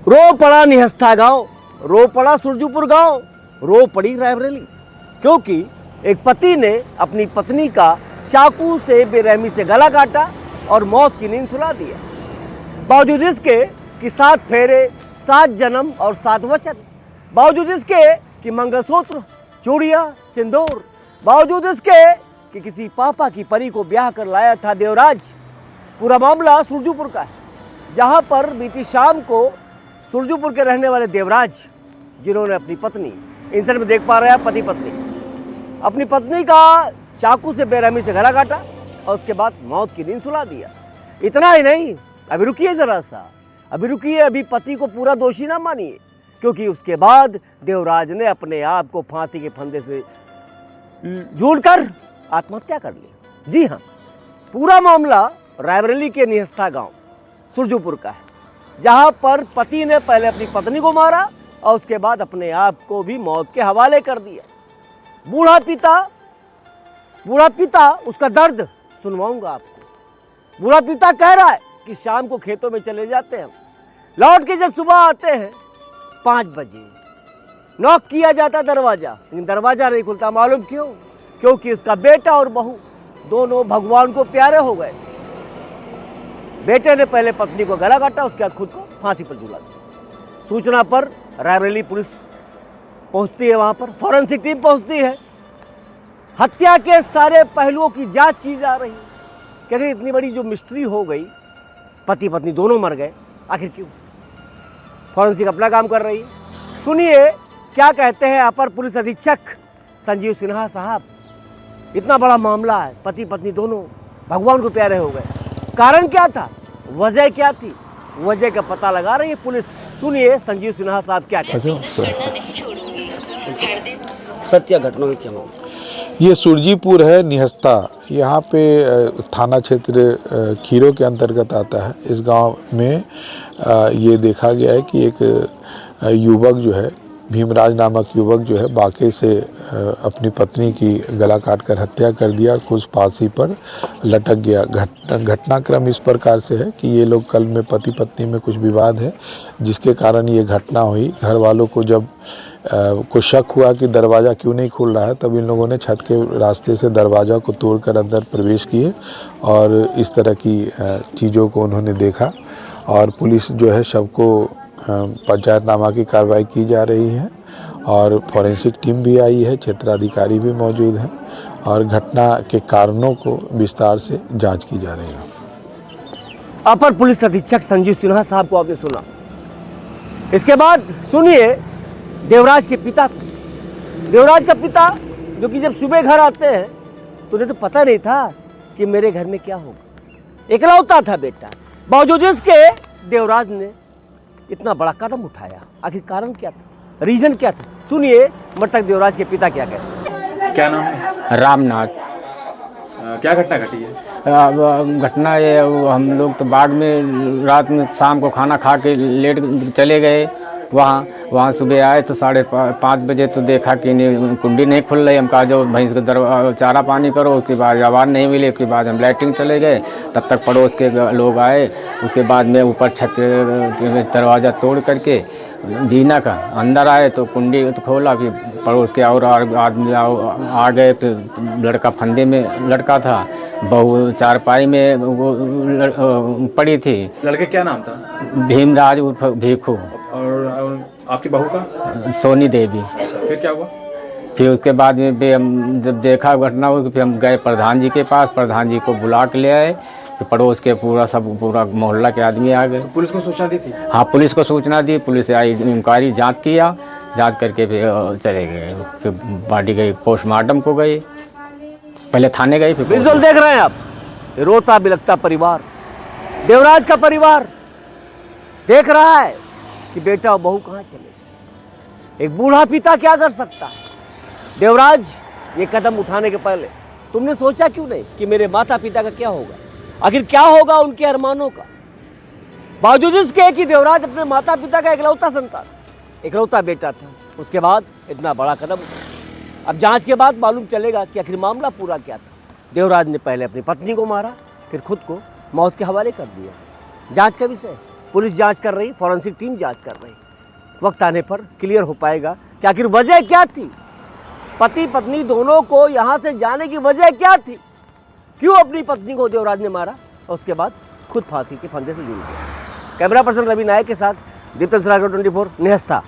रो पड़ा निहस्था गांव, रो पड़ा सुरजूपुर गांव, रो पड़ी रायबरेली, क्योंकि एक पति ने अपनी पत्नी का चाकू से बेरहमी से गला काटा और मौत की नींद सुला दिया। बावजूद इसके कि 7 फेरे, 7 जन्म और 7 वचन, बावजूद इसके कि मंगलसूत्र, चूड़ियाँ, सिंदूर, बावजूद इसके कि किसी पापा की परी को ब्याह कर लाया था देवराज। पूरा मामला सुरजूपुर का है, जहाँ पर बीती शाम को सुरजूपुर के रहने वाले देवराज, जिन्होंने अपनी पत्नी, इंसर्ट में देख पा रहे हैं पति पत्नी, अपनी पत्नी का चाकू से बेरहमी से गला काटा और उसके बाद मौत की नींद सुला दिया। इतना ही नहीं, अभी रुकिए जरा सा, अभी रुकिए, अभी पति को पूरा दोषी ना मानिए, क्योंकि उसके बाद देवराज ने अपने आप को फांसी के फंदे से झूलकर आत्महत्या कर ली। जी हाँ, पूरा मामला रायबरेली के निहस्था गांव सुरजूपुर का है, जहां पर पति ने पहले अपनी पत्नी को मारा और उसके बाद अपने आप को भी मौत के हवाले कर दिया। बूढ़ा पिता उसका दर्द सुनवाऊंगा आपको। बूढ़ा पिता कह रहा है कि शाम को खेतों में चले जाते हैं, लौट के जब सुबह आते हैं 5 बजे, नॉक किया जाता दरवाजा, लेकिन दरवाजा नहीं खुलता। मालूम क्यों? क्योंकि उसका बेटा और बहू दोनों भगवान को प्यारे हो गए। बेटे ने पहले पत्नी को गला काटा, उसके बाद खुद को फांसी पर झूला दिया। सूचना पर रायबरेली पुलिस पहुंचती है, वहां पर फॉरेंसिक टीम पहुंचती है। हत्या के सारे पहलुओं की जांच की जा रही है कि अगर इतनी बड़ी जो मिस्ट्री हो गई, पति पत्नी दोनों मर गए, आखिर क्यों? फॉरेंसिक अपना काम कर रही है। सुनिए क्या कहते हैं अपर पुलिस अधीक्षक संजीव सिन्हा साहब। इतना बड़ा मामला है, पति पत्नी दोनों भगवान को प्यारे हो गए, कारण क्या था, वजह क्या थी, वजह का पता लगा रही है पुलिस। सुनिए संजीव सिन्हा साहब क्या कहते हैं। सत्य घटना में क्या मामला? ये सुरजीपुर है निहस्ता, यहाँ पे थाना क्षेत्र खीरो के अंतर्गत आता है। इस गांव में ये देखा गया है कि एक युवक जो है, भीमराज नामक युवक जो है, बाके से अपनी पत्नी की गला काटकर हत्या कर दिया और खुद फांसी पर लटक गया। घटनाक्रम इस प्रकार से है कि ये लोग कल में पति पत्नी में कुछ विवाद है, जिसके कारण ये घटना हुई। घर वालों को जब को शक हुआ कि दरवाज़ा क्यों नहीं खुल रहा है, तब इन लोगों ने छत के रास्ते से दरवाज़ा को तोड़कर अंदर प्रवेश किए और इस तरह की चीज़ों को उन्होंने देखा। और पुलिस जो है शव को पंचायतनामा की कार्रवाई की जा रही है और फॉरेंसिक टीम भी आई है, क्षेत्राधिकारी भी मौजूद हैं और घटना के कारणों को विस्तार से जांच की जा रही है। अपर पुलिस अधीक्षक संजीव सिन्हा साहब को आपने सुना। इसके बाद सुनिए देवराज के पिता को। देवराज का पिता, जो कि जब सुबह घर आते हैं तो उन्हें तो पता नहीं था कि मेरे घर में क्या होगा, इकलौता था बेटा, बावजूद इसके देवराज ने इतना बड़ा कदम उठाया। आखिर कारण क्या था, रीजन क्या था? सुनिए मृतक देवराज के पिता क्या कहते हैं। क्या नाम है? रामनाथ। क्या घटना घटी है? घटना ये, हम लोग तो बाद में रात में शाम को खाना खा के लेट चले गए। वहाँ सुबह आए तो 5:30 बजे तो देखा कि कुंडी नहीं खुल रही। हम कहा जो भैंस का चारा पानी करो। उसके बाद आवाज़ नहीं मिली, उसके बाद हम लैट्रिन चले गए। तब तक पड़ोस के लोग आए। उसके बाद में ऊपर छत दरवाज़ा तोड़ करके जीना का अंदर आए तो कुंडी तो खोला, फिर पड़ोस के और आदमी आ गए। फिर लड़का फंदे में लड़का था, बहू चारपाई में वो पड़ी थी। लड़के क्या नाम था? भीमराज उर्फ भीखू। और आपकी बहू का? सोनी देवी। फिर क्या हुआ? फिर उसके बाद में हम जब देखा घटना हुई, फिर हम गए प्रधान जी के पास। प्रधान जी को बुला के ले आए। फिर पड़ोस के पूरा मोहल्ला के आदमी आ गए। तो पुलिस को सूचना दी थी? हाँ, पुलिस को सूचना दी। पुलिस आई, इंक्वायरी जांच किया, जांच करके फिर चले गए। फिर बॉडी गई पोस्टमार्टम को गई, पहले थाने गई। फिर विजुअल देख रहे हैं आप, रोता बिलखता परिवार, देवराज का परिवार देख रहा है कि बेटा और बहू कहाँ चले गए। एक बूढ़ा पिता क्या कर सकता है? देवराज, ये कदम उठाने के पहले तुमने सोचा क्यों नहीं कि मेरे माता पिता का क्या होगा, आखिर क्या होगा उनके अरमानों का? बावजूद इसके कि देवराज अपने माता पिता का इकलौता संतान, इकलौता बेटा था, उसके बाद इतना बड़ा कदम उठाया। अब जांच के बाद मालूम चलेगा कि आखिर मामला पूरा क्या था। देवराज ने पहले अपनी पत्नी को मारा, फिर खुद को मौत के हवाले कर दिया। जांच का विषय पुलिस जांच कर रही, फॉरेंसिक टीम जांच कर रही। वक्त आने पर क्लियर हो पाएगा कि आखिर वजह क्या थी, पति पत्नी दोनों को यहाँ से जाने की वजह क्या थी, क्यों अपनी पत्नी को देवराज ने मारा और उसके बाद खुद फांसी के फंदे से झूल गया। कैमरा पर्सन रवि नायक के साथ दीप्तन सरागर 24 निहस्ता।